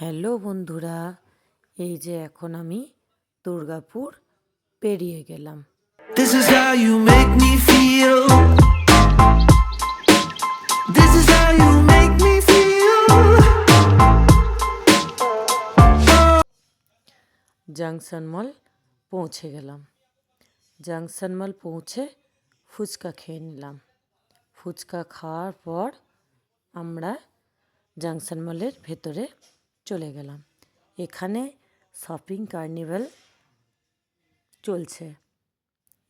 Hello বন্ধুরা, এই যে এখন আমি দুর্গাপুর পেরিয়ে গেলাম। This is how you make me feel. This is how you make me feel. Junction মল পৌঁছে গেলাম। জাংশন মল পৌঁছে ফুচকা খেয়ে নিলাম। ফুচকা খাওয়ার পর আমরা জাংশন মলের ভেতরে চলে গেলাম। এখানে শপিং কার্নিভাল চলছে।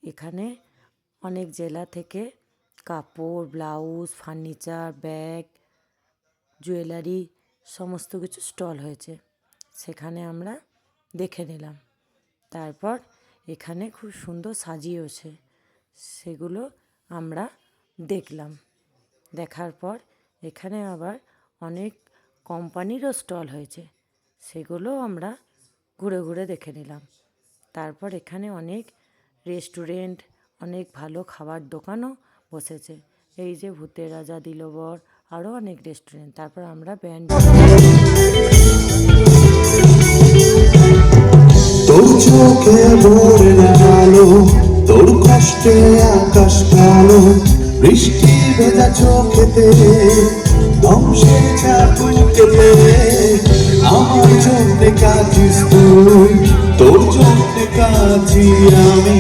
এখানে অনেক জেলা থেকে কাপড়, ব্লাউজ, ফার্নিচার, ব্যাগ, জুয়েলারি সমস্ত কিছু স্টল হয়েছে। সেখানে আমরা দেখে নিলাম। তারপর এখানে খুব সুন্দর সাজিয়েছে, সেগুলো আমরা দেখলাম। দেখার পর এখানে আবার অনেক কোম্পানিরও স্টল হয়েছে, সেগুলো আমরা ঘুরে ঘুরে দেখে নিলাম। তারপর এখানে অনেক রেস্টুরেন্ট, অনেক ভালো খাবার দোকানও বসেছে। এই যে ভূতের রাজা, দিলবর, আরও অনেক রেস্টুরেন্ট। তারপর আমরা ব্যান্ড তোর চোখে ভোরের আলো, তোর কষ্টে আকাশ কালো, বৃষ্টি ভেজা চোখেতে ধ্বংসে চাপুকেতে আমার জন্যে কাঁদিস তুই, তোর জন্যে কাঁদি আমি।